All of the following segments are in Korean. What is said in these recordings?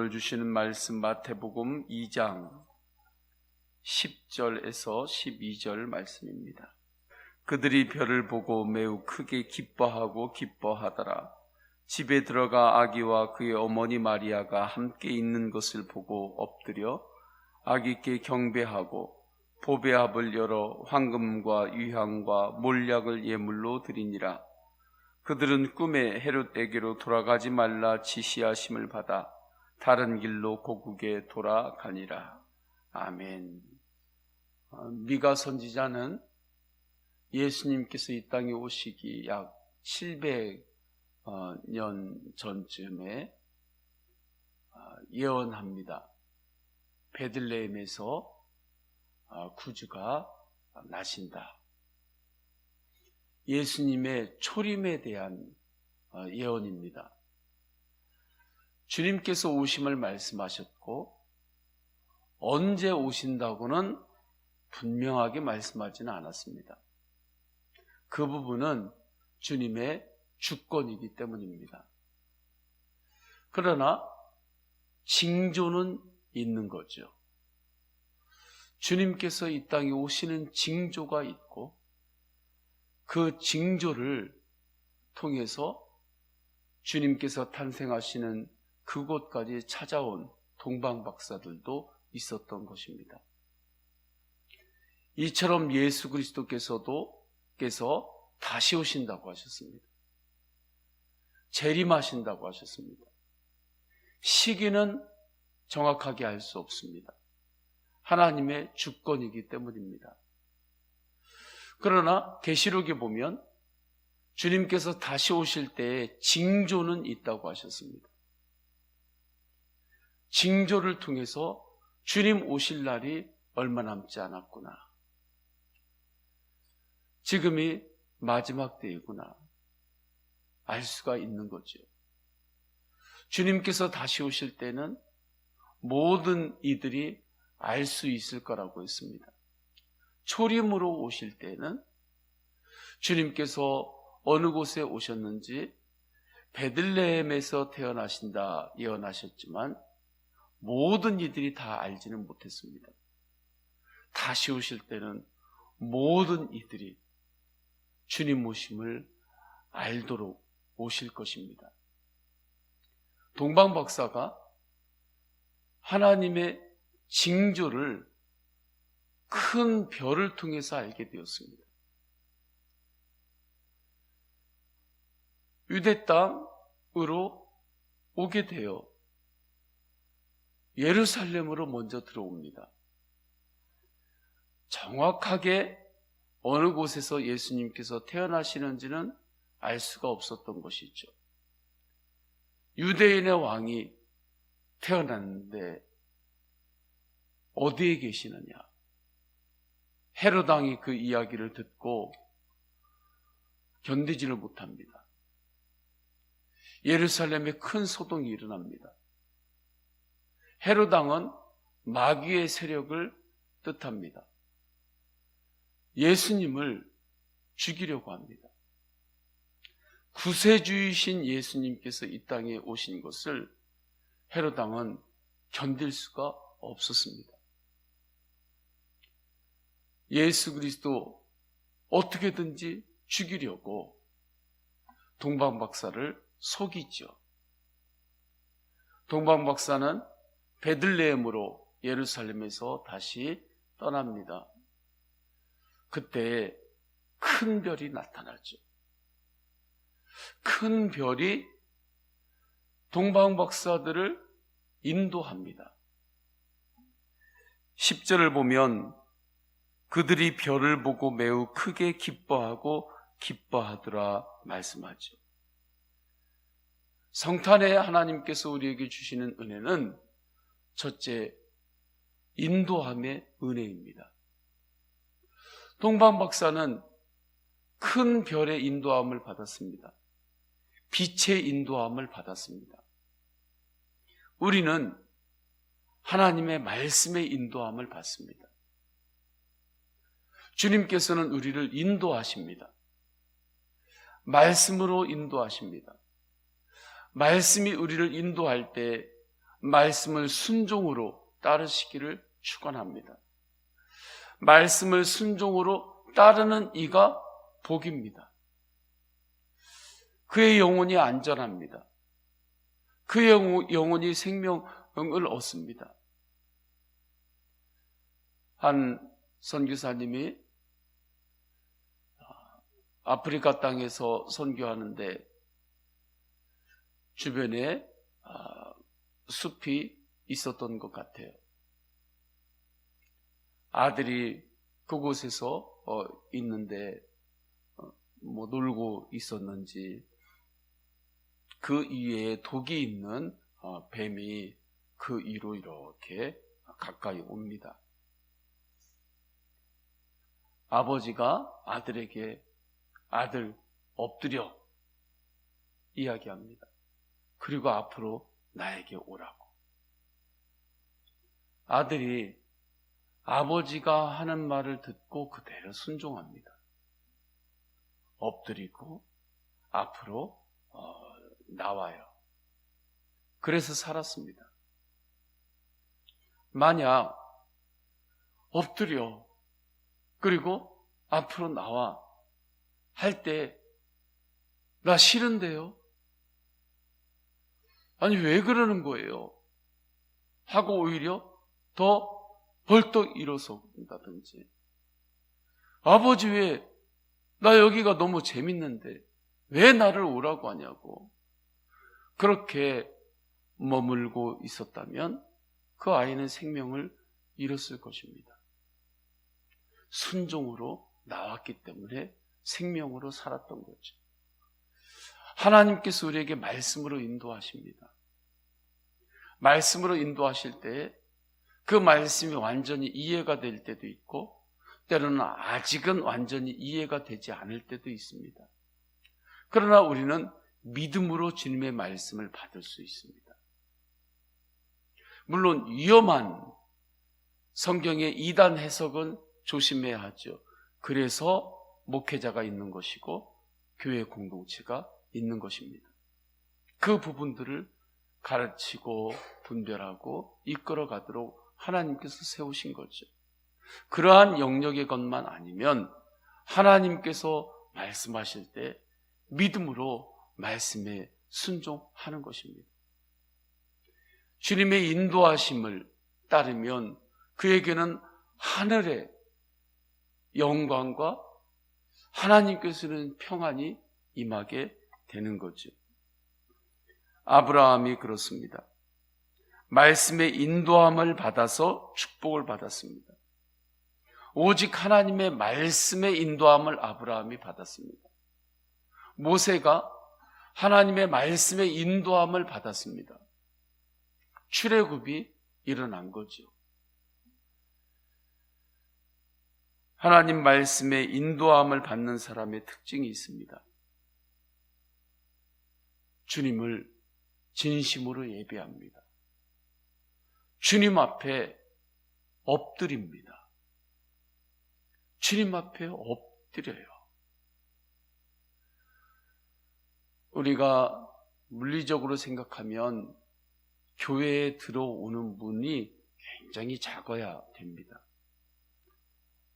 오늘 주시는 말씀 마태복음 2장 10절에서 12절 말씀입니다. 그들이 별을 보고 매우 크게 기뻐하고 기뻐하더라. 집에 들어가 아기와 그의 어머니 마리아가 함께 있는 것을 보고 엎드려 아기께 경배하고 보배합을 열어 황금과 유향과 몰약을 예물로 드리니라. 그들은 꿈에 헤롯에게로 돌아가지 말라 지시하심을 받아 다른 길로 고국에 돌아가니라. 아멘. 미가 선지자는 예수님께서 이 땅에 오시기 약 700년 전쯤에 예언합니다. 베들레헴에서 구주가 나신다. 예수님의 초림에 대한 예언입니다. 주님께서 오심을 말씀하셨고 언제 오신다고는 분명하게 말씀하지는 않았습니다. 그 부분은 주님의 주권이기 때문입니다. 그러나 징조는 있는 거죠. 주님께서 이 땅에 오시는 징조가 있고 그 징조를 통해서 주님께서 탄생하시는 그곳까지 찾아온 동방박사들도 있었던 것입니다. 이처럼 예수 그리스도께서 다시 오신다고 하셨습니다. 재림하신다고 하셨습니다. 시기는 정확하게 알 수 없습니다. 하나님의 주권이기 때문입니다. 그러나 계시록에 보면 주님께서 다시 오실 때에 징조는 있다고 하셨습니다. 징조를 통해서 주님 오실 날이 얼마 남지 않았구나. 지금이 마지막 때이구나. 알 수가 있는 거죠. 주님께서 다시 오실 때는 모든 이들이 알 수 있을 거라고 했습니다. 초림으로 오실 때는 주님께서 어느 곳에 오셨는지 베들레헴에서 태어나신다 예언하셨지만 모든 이들이 다 알지는 못했습니다. 다시 오실 때는 모든 이들이 주님 오심을 알도록 오실 것입니다. 동방박사가 하나님의 징조를 큰 별을 통해서 알게 되었습니다. 유대 땅으로 오게 되어 예루살렘으로 먼저 들어옵니다. 정확하게 어느 곳에서 예수님께서 태어나시는지는 알 수가 없었던 것이죠. 유대인의 왕이 태어났는데 어디에 계시느냐? 헤롯 왕이 그 이야기를 듣고 견디지를 못합니다. 예루살렘에 큰 소동이 일어납니다. 헤롯 왕은 마귀의 세력을 뜻합니다. 예수님을 죽이려고 합니다. 구세주이신 예수님께서 이 땅에 오신 것을 헤롯 왕은 견딜 수가 없었습니다. 예수 그리스도 어떻게든지 죽이려고 동방박사를 속이죠. 동방박사는 베들레헴으로 예루살렘에서 다시 떠납니다. 그때 큰 별이 나타나죠. 큰 별이 동방박사들을 인도합니다. 10절을 보면 그들이 별을 보고 매우 크게 기뻐하고 기뻐하더라 말씀하죠. 성탄에 하나님께서 우리에게 주시는 은혜는 첫째, 인도함의 은혜입니다. 동방박사는 큰 별의 인도함을 받았습니다. 빛의 인도함을 받았습니다. 우리는 하나님의 말씀의 인도함을 받습니다. 주님께서는 우리를 인도하십니다. 말씀으로 인도하십니다. 말씀이 우리를 인도할 때 말씀을 순종으로 따르시기를 축원합니다. 말씀을 순종으로 따르는 이가 복입니다. 그의 영혼이 안전합니다. 그의 영혼이 생명을 얻습니다. 한 선교사님이 아프리카 땅에서 선교하는데 주변에 숲이 있었던 것 같아요. 아들이 그곳에서 있는데 놀고 있었는지 그 위에 독이 있는 뱀이 그 위로 이렇게 가까이 옵니다. 아버지가 아들에게 아들 엎드려 이야기합니다. 그리고 앞으로 나에게 오라고. 아들이 아버지가 하는 말을 듣고 그대로 순종합니다. 엎드리고 앞으로 나와요. 그래서 살았습니다. 만약 엎드려 그리고 앞으로 나와 할 때 나 싫은데요? 아니 왜 그러는 거예요? 하고 오히려 더 벌떡 일어선다든지, 아버지 왜 나 여기가 너무 재밌는데 왜 나를 오라고 하냐고 그렇게 머물고 있었다면 그 아이는 생명을 잃었을 것입니다. 순종으로 나왔기 때문에 생명으로 살았던 거죠. 하나님께서 우리에게 말씀으로 인도하십니다. 말씀으로 인도하실 때 그 말씀이 완전히 이해가 될 때도 있고 때로는 아직은 완전히 이해가 되지 않을 때도 있습니다. 그러나 우리는 믿음으로 주님의 말씀을 받을 수 있습니다. 물론 위험한 성경의 이단 해석은 조심해야 하죠. 그래서 목회자가 있는 것이고 교회 공동체가 있는 것입니다. 그 부분들을 가르치고 분별하고 이끌어가도록 하나님께서 세우신 거죠. 그러한 영역의 것만 아니면 하나님께서 말씀하실 때 믿음으로 말씀에 순종하는 것입니다. 주님의 인도하심을 따르면 그에게는 하늘의 영광과 하나님께서는 평안이 임하게 되는 거죠. 아브라함이 그렇습니다. 말씀의 인도함을 받아서 축복을 받았습니다. 오직 하나님의 말씀의 인도함을 아브라함이 받았습니다. 모세가 하나님의 말씀의 인도함을 받았습니다. 출애굽이 일어난 거죠. 하나님 말씀의 인도함을 받는 사람의 특징이 있습니다. 주님을 진심으로 예배합니다. 주님 앞에 엎드립니다. 주님 앞에 엎드려요. 우리가 물리적으로 생각하면 교회에 들어오는 문이 굉장히 작아야 됩니다.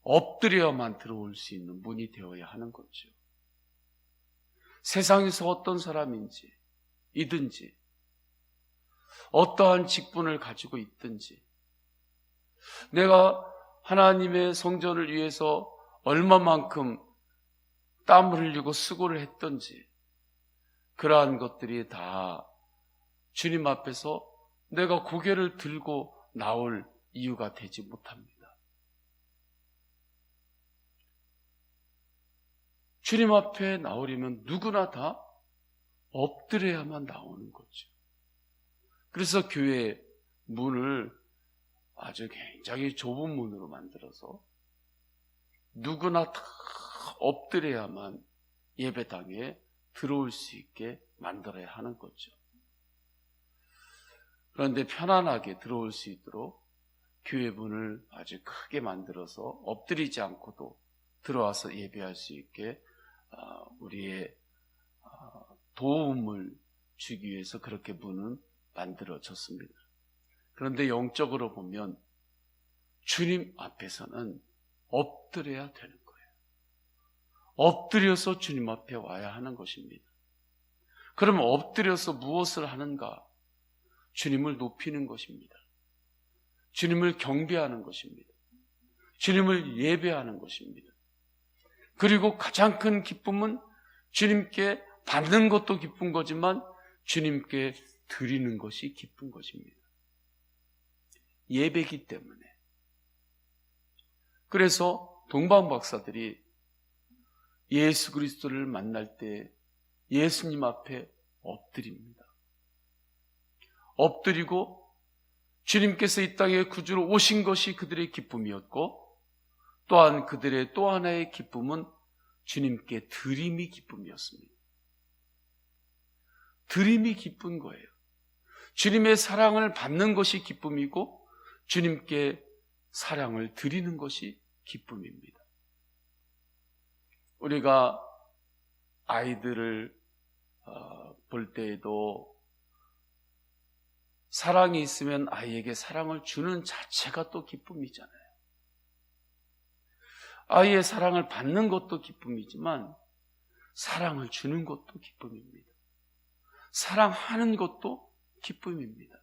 엎드려야만 들어올 수 있는 문이 되어야 하는 거죠. 세상에서 어떤 사람인지 이든지 어떠한 직분을 가지고 있든지 내가 하나님의 성전을 위해서 얼마만큼 땀을 흘리고 수고를 했던지 그러한 것들이 다 주님 앞에서 내가 고개를 들고 나올 이유가 되지 못합니다. 주님 앞에 나오려면 누구나 다 엎드려야만 나오는 거죠. 그래서 교회 문을 아주 굉장히 좁은 문으로 만들어서 누구나 다 엎드려야만 예배당에 들어올 수 있게 만들어야 하는 거죠. 그런데 편안하게 들어올 수 있도록 교회 문을 아주 크게 만들어서 엎드리지 않고도 들어와서 예배할 수 있게 우리의 도움을 주기 위해서 그렇게 문은 만들어졌습니다. 그런데 영적으로 보면 주님 앞에서는 엎드려야 되는 거예요. 엎드려서 주님 앞에 와야 하는 것입니다. 그러면 엎드려서 무엇을 하는가? 주님을 높이는 것입니다. 주님을 경배하는 것입니다. 주님을 예배하는 것입니다. 그리고 가장 큰 기쁨은 주님께 받는 것도 기쁜 거지만 주님께 드리는 것이 기쁜 것입니다. 예배기 때문에. 그래서 동방 박사들이 예수 그리스도를 만날 때 예수님 앞에 엎드립니다. 엎드리고 주님께서 이 땅에 구주로 오신 것이 그들의 기쁨이었고, 또한 그들의 또 하나의 기쁨은 주님께 드림이 기쁨이었습니다. 드림이 기쁜 거예요. 주님의 사랑을 받는 것이 기쁨이고 주님께 사랑을 드리는 것이 기쁨입니다. 우리가 아이들을 볼 때에도 사랑이 있으면 아이에게 사랑을 주는 자체가 또 기쁨이잖아요. 아이의 사랑을 받는 것도 기쁨이지만 사랑을 주는 것도 기쁨입니다. 사랑하는 것도 기쁨입니다.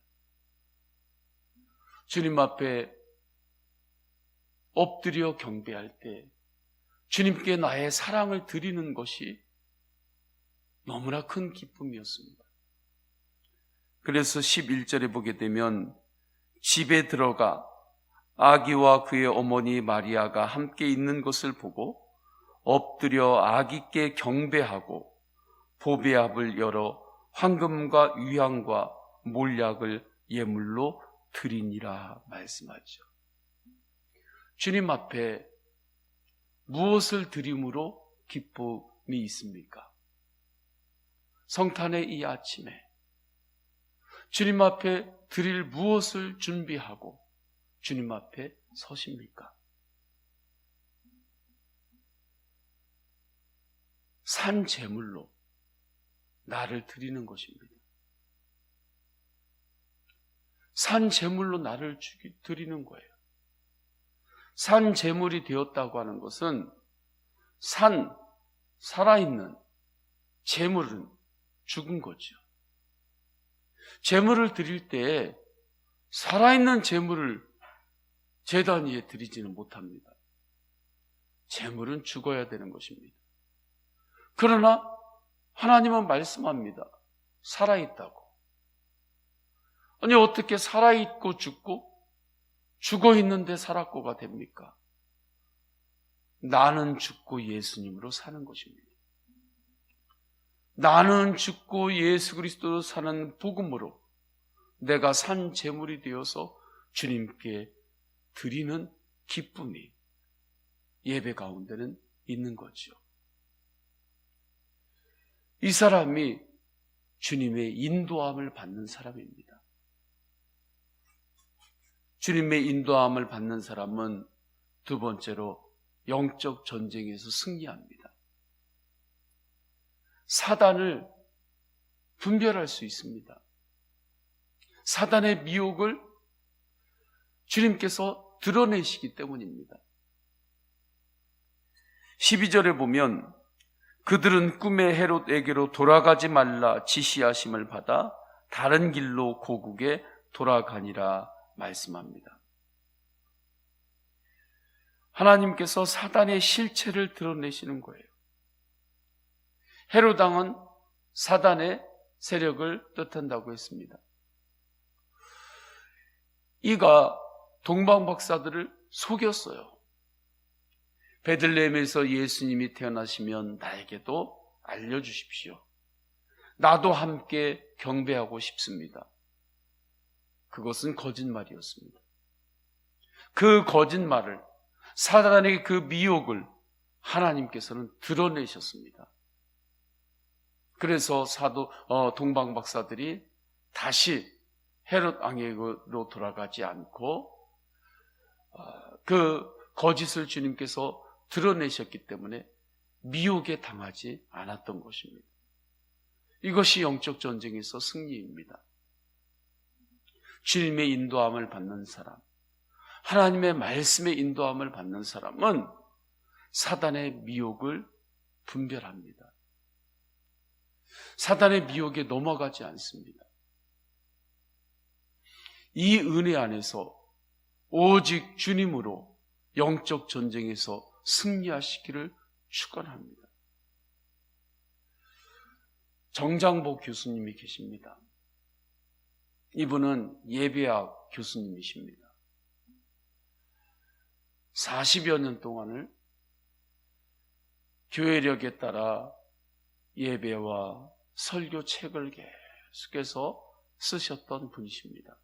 주님 앞에 엎드려 경배할 때 주님께 나의 사랑을 드리는 것이 너무나 큰 기쁨이었습니다. 그래서 11절에 보게 되면 집에 들어가 아기와 그의 어머니 마리아가 함께 있는 것을 보고 엎드려 아기께 경배하고 보배압을 열어 황금과 유향과 몰약을 예물로 드리니라 말씀하죠. 주님 앞에 무엇을 드림으로 기쁨이 있습니까? 성탄의 이 아침에 주님 앞에 드릴 무엇을 준비하고 주님 앞에 서십니까? 산 제물로 나를 드리는 것입니다. 산 제물로 나를 드리는 거예요. 산 제물이 되었다고 하는 것은 살아있는 제물은 죽은 거죠. 제물을 드릴 때 살아있는 제물을 제단 위에 드리지는 못합니다. 제물은 죽어야 되는 것입니다. 그러나 하나님은 말씀합니다. 살아있다고. 아니 어떻게 살아있고 죽고 죽어있는데 살았고가 됩니까? 나는 죽고 예수님으로 사는 것입니다. 나는 죽고 예수 그리스도로 사는 복음으로 내가 산 제물이 되어서 주님께 드리는 기쁨이 예배 가운데는 있는 거죠. 이 사람이 주님의 인도함을 받는 사람입니다. 주님의 인도함을 받는 사람은 두 번째로 영적 전쟁에서 승리합니다. 사단을 분별할 수 있습니다. 사단의 미혹을 주님께서 드러내시기 때문입니다. 12절에 보면 그들은 꿈에 헤롯에게로 돌아가지 말라 지시하심을 받아 다른 길로 고국에 돌아가니라 말씀합니다. 하나님께서 사단의 실체를 드러내시는 거예요. 헤롯 왕은 사단의 세력을 뜻한다고 했습니다. 이가 동방 박사들을 속였어요. 베들레헴에서 예수님이 태어나시면 나에게도 알려주십시오. 나도 함께 경배하고 싶습니다. 그것은 거짓말이었습니다. 그 거짓말을, 사단의 그 미혹을 하나님께서는 드러내셨습니다. 그래서 동방 박사들이 다시 헤롯 왕에게로 돌아가지 않고 그 거짓을 주님께서 드러내셨기 때문에 미혹에 당하지 않았던 것입니다. 이것이 영적 전쟁에서 승리입니다. 주님의 인도함을 받는 사람, 하나님의 말씀의 인도함을 받는 사람은 사단의 미혹을 분별합니다. 사단의 미혹에 넘어가지 않습니다. 이 은혜 안에서 오직 주님으로 영적 전쟁에서 승리하시기를 축원합니다. 정장보 교수님이 계십니다. 이분은 예배학 교수님이십니다. 40여 년 동안을 교회력에 따라 예배와 설교 책을 계속해서 쓰셨던 분이십니다.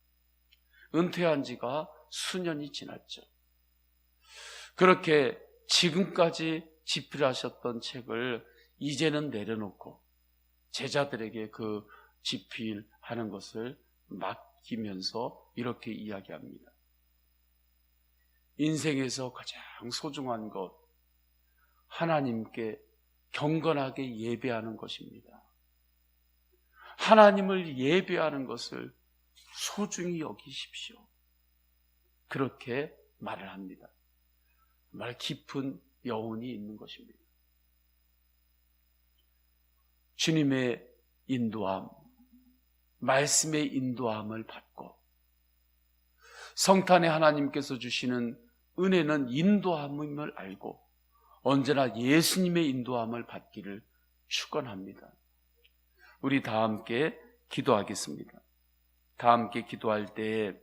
은퇴한 지가 수년이 지났죠. 그렇게 지금까지 집필하셨던 책을 이제는 내려놓고 제자들에게 그 집필하는 것을 맡기면서 이렇게 이야기합니다. 인생에서 가장 소중한 것, 하나님께 경건하게 예배하는 것입니다. 하나님을 예배하는 것을 소중히 여기십시오. 그렇게 말을 합니다. 정말 깊은 여운이 있는 것입니다. 주님의 인도함, 말씀의 인도함을 받고 성탄의 하나님께서 주시는 은혜는 인도함임을 알고 언제나 예수님의 인도함을 받기를 축원합니다. 우리 다 함께 기도하겠습니다. 다 함께 기도할 때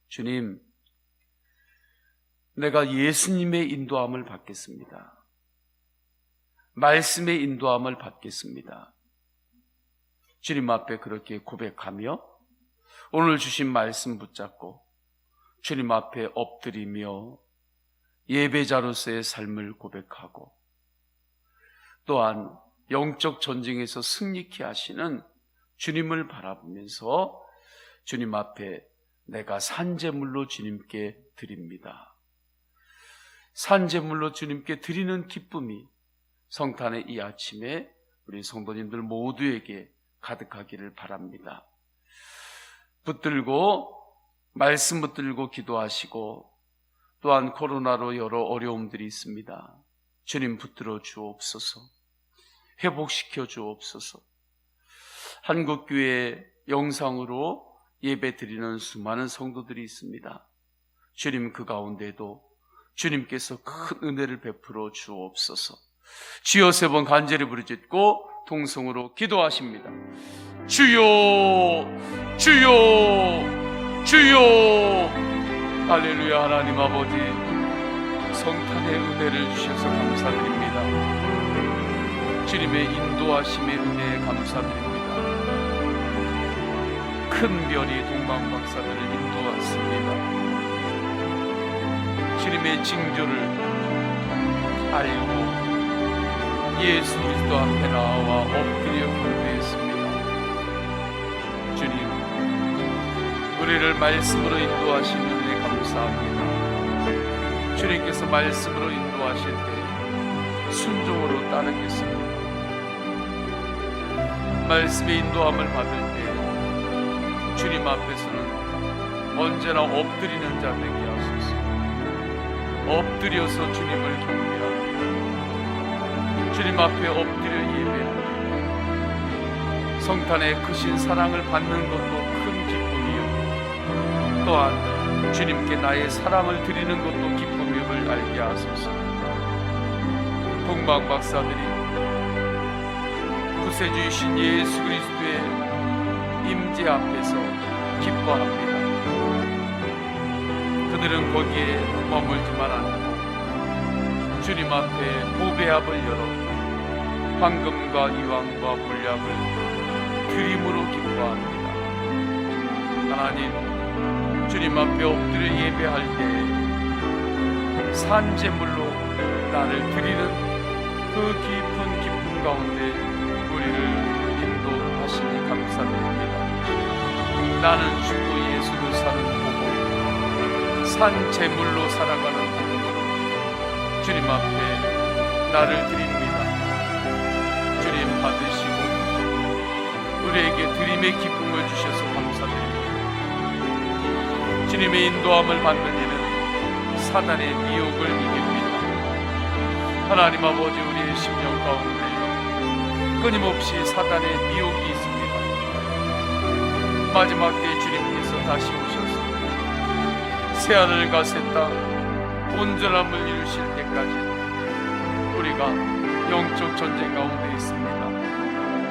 주님, 내가 예수님의 인도함을 받겠습니다. 말씀의 인도함을 받겠습니다. 주님 앞에 그렇게 고백하며 오늘 주신 말씀 붙잡고 주님 앞에 엎드리며 예배자로서의 삶을 고백하고 또한 영적 전쟁에서 승리케 하시는 주님을 바라보면서 주님 앞에 내가 산제물로 주님께 드립니다. 산제물로 주님께 드리는 기쁨이 성탄의 이 아침에 우리 성도님들 모두에게 가득하기를 바랍니다. 붙들고 말씀 붙들고 기도하시고 또한 코로나로 여러 어려움들이 있습니다. 주님 붙들어 주옵소서. 회복시켜 주옵소서. 한국교회 영상으로 예배 드리는 수많은 성도들이 있습니다. 주님 그 가운데도 주님께서 큰 은혜를 베풀어 주옵소서. 주여 세 번 간절히 부르짖고 통성으로 기도하십니다. 주여 주여 주여. 할렐루야. 하나님 아버지, 성탄의 은혜를 주셔서 감사드립니다. 주님의 인도하심의 은혜에 감사드립니다. 큰 별이 동방박사들을 인도했습니다. 주님의 징조를 알고 예수 그리스도 앞에 나와 엎드려 경배했습니다. 주님, 우리를 말씀으로 인도하시는 은혜 감사합니다. 주님께서 말씀으로 인도하실 때 순종으로 따르겠습니다. 말씀의 인도함을 받을 때 주님 앞에서는 언제나 엎드리는 자 되게 하소서. 엎드려서 주님을 경배합니다. 주님 앞에 엎드려 예배합니다. 성탄의 크신 사랑을 받는 것도 큰 기쁨이요, 또한 주님께 나의 사랑을 드리는 것도 기쁨임을 알게 하소서. 동방박사들이 구세주이신 예수 그리스도의 임재 앞에서 기뻐합니다. 그들은 거기에 머물지만 않고 주님 앞에 보배합을 열어 황금과 이왕과 몰약을 드림으로 기뻐합니다. 하나님, 주님 앞에 엎드려 예배할 때 산제물로 나를 드리는 그 깊은 기쁨 가운데 우리를 인도하시니 감사드립니다. 나는 주고 예수를 사는 복음, 산제물로 살아가는 복음으로 주님 앞에 나를 드립니다. 주님 받으시고 우리에게 드림의 기쁨을 주셔서 감사드립니다. 주님의 인도함을 받는 이는 사단의 미혹을 이깁니다. 하나님 아버지, 우리의 심령 가운데 끊임없이 사단의 미혹이 있습니다. 마지막 때에 주님께서 다시 오셔서 새하늘과 새 땅 온전함을 이루실 때까지 우리가 영적 전쟁 가운데 있습니다.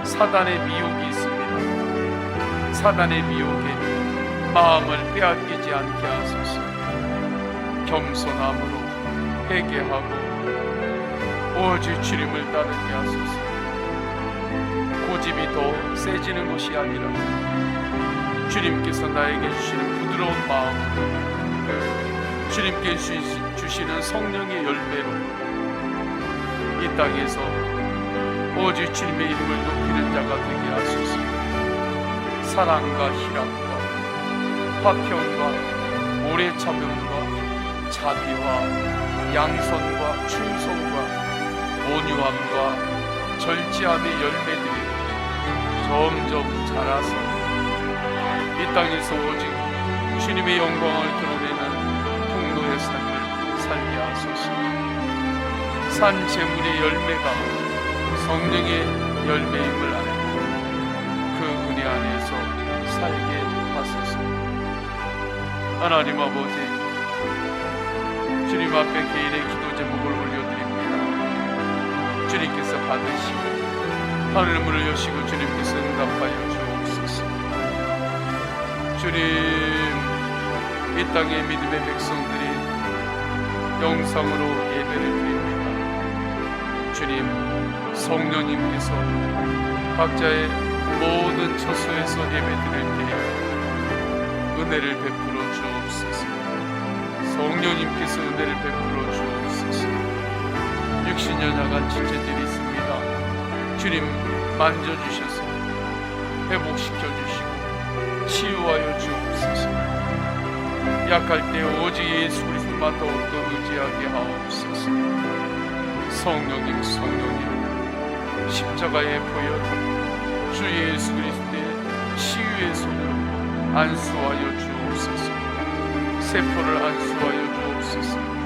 사단의 미혹이 있습니다. 사단의 미혹에 마음을 빼앗기지 않게 하소서. 겸손함으로 회개하고 오직 주님을 따르게 하소서. 고집이 더 세지는 것이 아니라 주님께서 나에게 주시는 부드러운 마음, 주님께 주시는 성령의 열매로 이 땅에서 오직 주님의 이름을 높이는 자가 되게 하소서. 사랑과 희락과 화평과 오래 참음과 자비와 양선과 충성과 온유함과 절제함의 열매들이 점점 자라서 이 땅에서 오직 주님의 영광을 드러내는 통로의 삶을 살게 하소서. 산 제물의 열매가 성령의 열매임을 알고 그 은혜 안에서 살게 하소서. 하나님 아버지, 주님 앞에 개인의 기도 제목을 올려드립니다. 주님께서 받으시고 하늘문을 여시고 주님께서 응답하여 주옵소서. 주님, 이 땅의 믿음의 백성들이 영상으로 예배를 드립니다. 주님, 성령님께서 각자의 모든 처소에서 예배드릴 때에 은혜를 베풀어 주옵소서. 성령님께서 은혜를 베풀어 주옵소서. 육신연약한 지체들이 있습니다. 주님 만져주셔서 회복시켜주시고 치유하여 주옵소서. 약할 때 오직 예수 그리스도만 더욱더 의지하게 하옵소서. 성령님, 성령님, 십자가의 보혈 주 예수 그리스도의 치유의 손으로 안수하여 주옵소서. 세포를 안수하여 주옵소서.